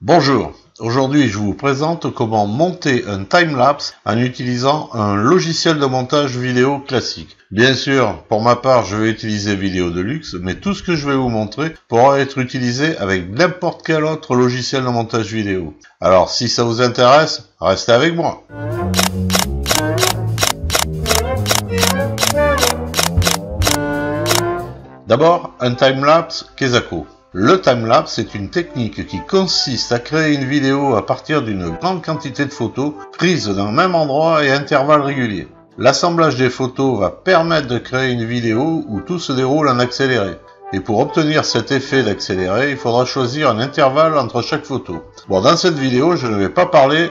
Bonjour, aujourd'hui je vous présente comment monter un timelapse en utilisant un logiciel de montage vidéo classique. Bien sûr, pour ma part je vais utiliser Vidéo Deluxe, mais tout ce que je vais vous montrer pourra être utilisé avec n'importe quel autre logiciel de montage vidéo. Alors si ça vous intéresse, restez avec moi. D'abord, un timelapse Kesako. Le timelapse est une technique qui consiste à créer une vidéo à partir d'une grande quantité de photos prises dans le même endroit et à intervalles réguliers. L'assemblage des photos va permettre de créer une vidéo où tout se déroule en accéléré. Et pour obtenir cet effet d'accéléré, il faudra choisir un intervalle entre chaque photo. Bon, dans cette vidéo, je ne vais pas parler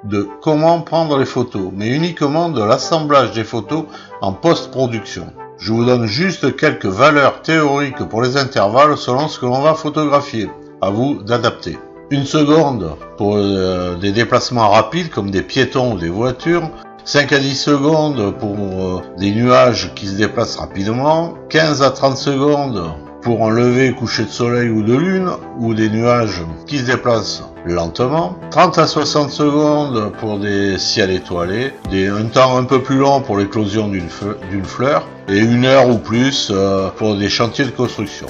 de comment prendre les photos, mais uniquement de l'assemblage des photos en post-production. Je vous donne juste quelques valeurs théoriques pour les intervalles selon ce que l'on va photographier. À vous d'adapter. 1 seconde pour des déplacements rapides comme des piétons ou des voitures. 5 à 10 secondes pour des nuages qui se déplacent rapidement. 15 à 30 secondes pour un lever, coucher de soleil ou de lune, ou des nuages qui se déplacent lentement. 30 à 60 secondes pour des ciels étoilés, un temps un peu plus long pour l'éclosion d'une fleur, et 1 heure ou plus pour des chantiers de construction.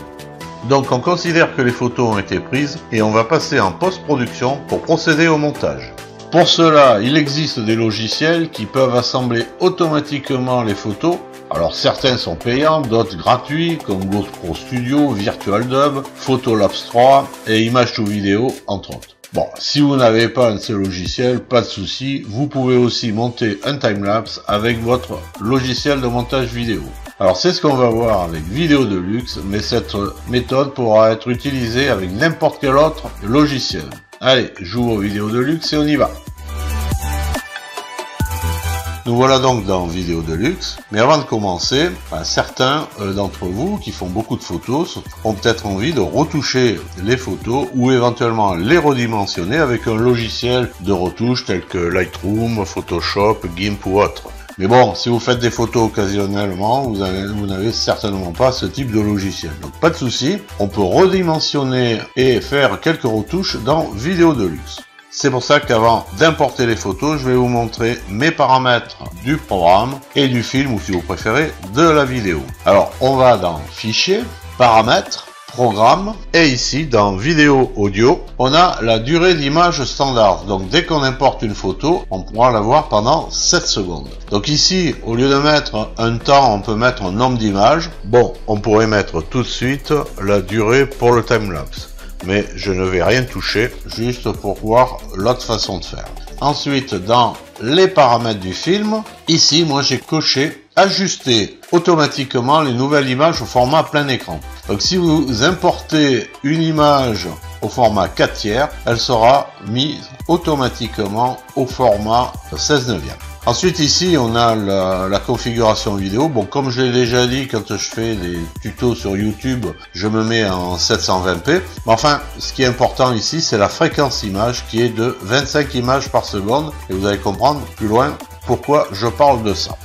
Donc on considère que les photos ont été prises et on va passer en post-production pour procéder au montage. Pour cela, il existe des logiciels qui peuvent assembler automatiquement les photos. Alors certains sont payants, d'autres gratuits, comme GoPro Studio, Virtual Dub, Photolapse 3 et Image2Video, entre autres. Bon, si vous n'avez pas un de ces logiciels, pas de souci, vous pouvez aussi monter un timelapse avec votre logiciel de montage vidéo. Alors c'est ce qu'on va voir avec Vidéo Deluxe, mais cette méthode pourra être utilisée avec n'importe quel autre logiciel. Allez, j'ouvre Vidéo Deluxe et on y va. Nous voilà donc dans Vidéo Deluxe, mais avant de commencer, certains d'entre vous qui font beaucoup de photos ont peut-être envie de retoucher les photos ou éventuellement les redimensionner avec un logiciel de retouche tel que Lightroom, Photoshop, GIMP ou autre. Mais bon, si vous faites des photos occasionnellement, vous n'avez certainement pas ce type de logiciel. Donc pas de souci, on peut redimensionner et faire quelques retouches dans Vidéo Deluxe. C'est pour ça qu'avant d'importer les photos, je vais vous montrer mes paramètres du programme et du film, ou si vous préférez, de la vidéo. Alors, on va dans Fichier, Paramètres, Programme, et ici, dans Vidéo Audio, on a la durée d'image standard. Donc, dès qu'on importe une photo, on pourra la voir pendant 7 secondes. Donc ici, au lieu de mettre un temps, on peut mettre un nombre d'images. Bon, on pourrait mettre tout de suite la durée pour le timelapse. Mais je ne vais rien toucher, juste pour voir l'autre façon de faire. Ensuite, dans les paramètres du film, ici, moi j'ai coché ajuster automatiquement les nouvelles images au format plein écran. Donc si vous importez une image au format 4/3, elle sera mise automatiquement au format 16/9. Ensuite ici on a la configuration vidéo. Bon, comme je l'ai déjà dit, quand je fais des tutos sur YouTube, je me mets en 720p. Mais enfin, ce qui est important ici, c'est la fréquence image qui est de 25 images par seconde. Et vous allez comprendre plus loin pourquoi je parle de ça.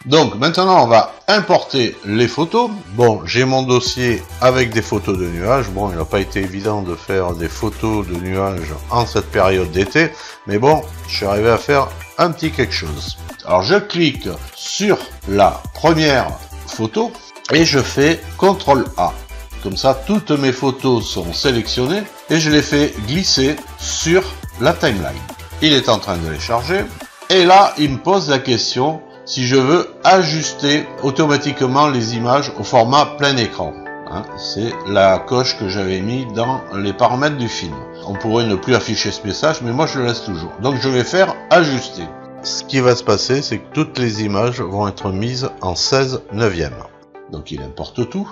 Donc maintenant on va importer les photos. Bon, j'ai mon dossier avec des photos de nuages. Bon, il n'a pas été évident de faire des photos de nuages en cette période d'été, mais bon, je suis arrivé à faire un petit quelque chose. Alors je clique sur la première photo et je fais CTRL A. Comme ça, toutes mes photos sont sélectionnées et je les fais glisser sur la timeline. Il est en train de les charger et là, il me pose la question si je veux ajuster automatiquement les images au format plein écran. C'est la coche que j'avais mis dans les paramètres du film. On pourrait ne plus afficher ce message, mais moi je le laisse toujours. Donc je vais faire ajuster. Ce qui va se passer, c'est que toutes les images vont être mises en 16/9. Donc il importe tout.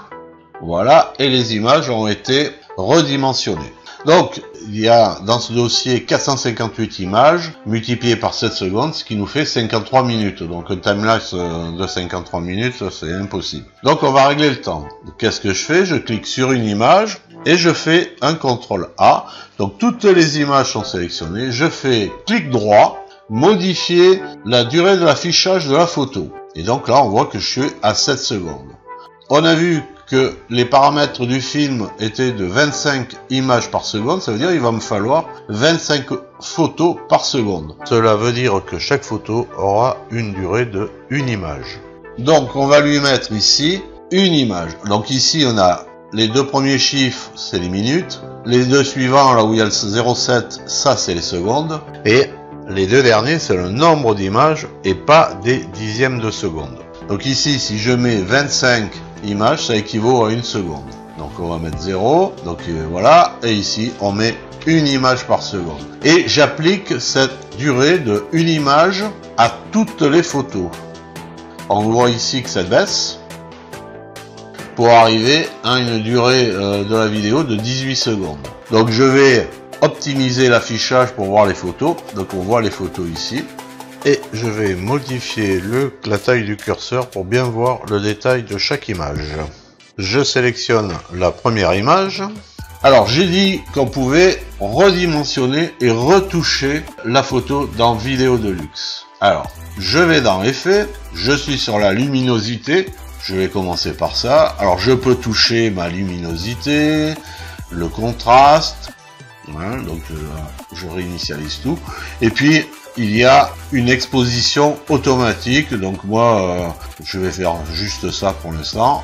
Voilà, et les images ont été redimensionnées. Donc, il y a dans ce dossier 458 images multipliées par 7 secondes, ce qui nous fait 53 minutes. Donc un timelapse de 53 minutes, c'est impossible. Donc on va régler le temps. Qu'est-ce que je fais? Je clique sur une image et je fais un CTRL A. Donc toutes les images sont sélectionnées. Je fais clic droit, modifier la durée de l'affichage de la photo. Et donc là, on voit que je suis à 7 secondes. On a vu que les paramètres du film étaient de 25 images par seconde, ça veut dire qu'il va me falloir 25 photos par seconde. Cela veut dire que chaque photo aura une durée de 1 image. Donc on va lui mettre ici une image. Donc ici on a les deux premiers chiffres, c'est les minutes. Les deux suivants, là où il y a le 0,7, ça c'est les secondes. Et les deux derniers, c'est le nombre d'images et pas des dixièmes de seconde. Donc ici, si je mets 25 images, ça équivaut à 1 seconde. Donc on va mettre 0, donc voilà, et ici on met 1 image par seconde. Et j'applique cette durée de 1 image à toutes les photos. On voit ici que ça baisse pour arriver à une durée de la vidéo de 18 secondes. Donc je vais optimiser l'affichage pour voir les photos. Donc on voit les photos ici. Et je vais modifier la taille du curseur pour bien voir le détail de chaque image. Je sélectionne la première image. Alors j'ai dit qu'on pouvait redimensionner et retoucher la photo dans Vidéo Deluxe. Alors je vais dans Effets, je suis sur la luminosité, je vais commencer par ça. Alors je peux toucher ma luminosité, le contraste, voilà, donc je réinitialise tout. Et puis il y a une exposition automatique, donc moi je vais faire juste ça pour l'instant,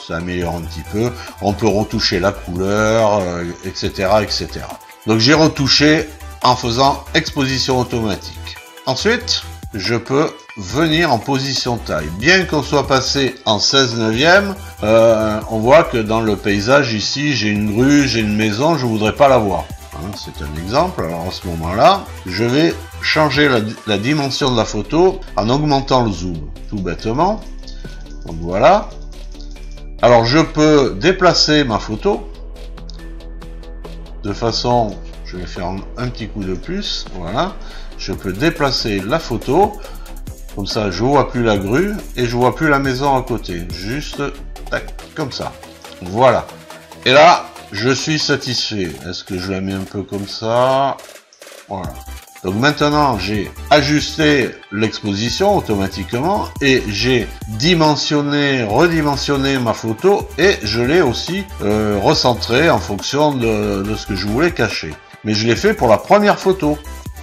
ça améliore un petit peu, on peut retoucher la couleur, etc., etc. Donc j'ai retouché en faisant exposition automatique. Ensuite, je peux venir en position taille. Bien qu'on soit passé en 16/9, on voit que dans le paysage ici, j'ai une rue, j'ai une maison, je voudrais pas la voir. C'est un exemple. Alors à ce moment-là, je vais changer la dimension de la photo en augmentant le zoom, tout bêtement. Donc voilà. Alors je peux déplacer ma photo de façon, je vais faire un petit coup de plus, voilà. Je peux déplacer la photo, comme ça je vois plus la grue et je vois plus la maison à côté, juste tac, comme ça. Voilà. Et là, je suis satisfait. Est-ce que je la mets un peu comme ça? Voilà. Donc maintenant, j'ai ajusté l'exposition automatiquement et j'ai dimensionné, redimensionné ma photo et je l'ai aussi recentré en fonction de ce que je voulais cacher. Mais je l'ai fait pour la première photo.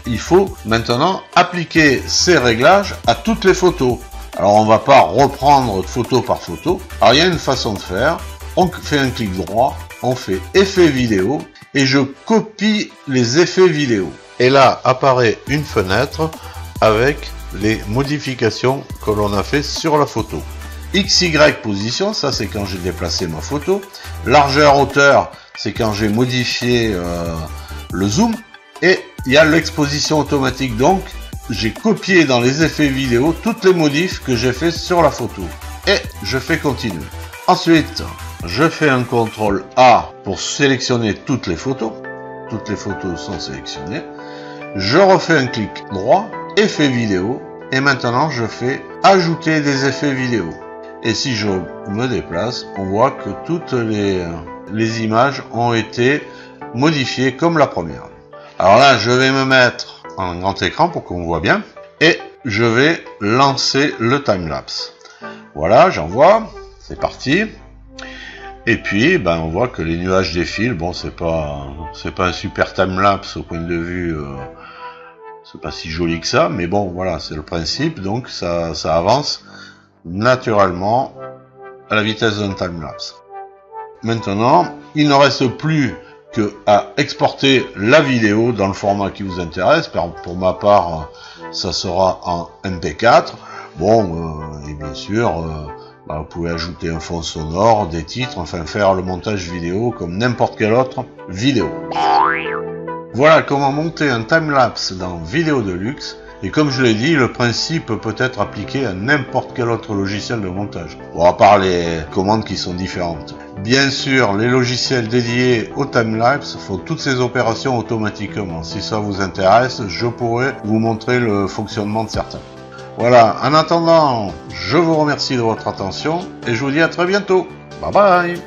Il faut maintenant appliquer ces réglages à toutes les photos. Alors on va pas reprendre photo par photo. Alors il y a une façon de faire. On fait un clic droit, on fait effet vidéo et je copie les effets vidéo. Et là apparaît une fenêtre avec les modifications que l'on a fait sur la photo. XY position, ça c'est quand j'ai déplacé ma photo. Largeur, hauteur, c'est quand j'ai modifié le zoom. Et il y a l'exposition automatique, donc j'ai copié dans les effets vidéo toutes les modifs que j'ai fait sur la photo. Et je fais continuer. Ensuite, je fais un CTRL A pour sélectionner toutes les photos. Toutes les photos sont sélectionnées. Je refais un clic droit, effet vidéo. Et maintenant, je fais ajouter des effets vidéo. Et si je me déplace, on voit que toutes les images ont été modifiées comme la première. Alors là, je vais me mettre en grand écran pour qu'on voit bien. Et je vais lancer le timelapse. Voilà, j'envoie. C'est parti. Et puis, ben, on voit que les nuages défilent. Bon, c'est pas un super timelapse au point de vue, c'est pas si joli que ça, mais bon, voilà, c'est le principe. Donc, ça avance naturellement à la vitesse d'un timelapse. Maintenant, il ne reste plus qu'à exporter la vidéo dans le format qui vous intéresse. Pour ma part, ça sera en MP4. Bon, et bien sûr, vous pouvez ajouter un fond sonore, des titres, enfin faire le montage vidéo comme n'importe quelle autre vidéo. Voilà comment monter un timelapse dans Vidéo Deluxe. Et comme je l'ai dit, le principe peut être appliqué à n'importe quel autre logiciel de montage. Bon, à part les commandes qui sont différentes. Bien sûr, les logiciels dédiés au timelapse font toutes ces opérations automatiquement. Si ça vous intéresse, je pourrais vous montrer le fonctionnement de certains. Voilà, en attendant, je vous remercie de votre attention et je vous dis à très bientôt. Bye bye.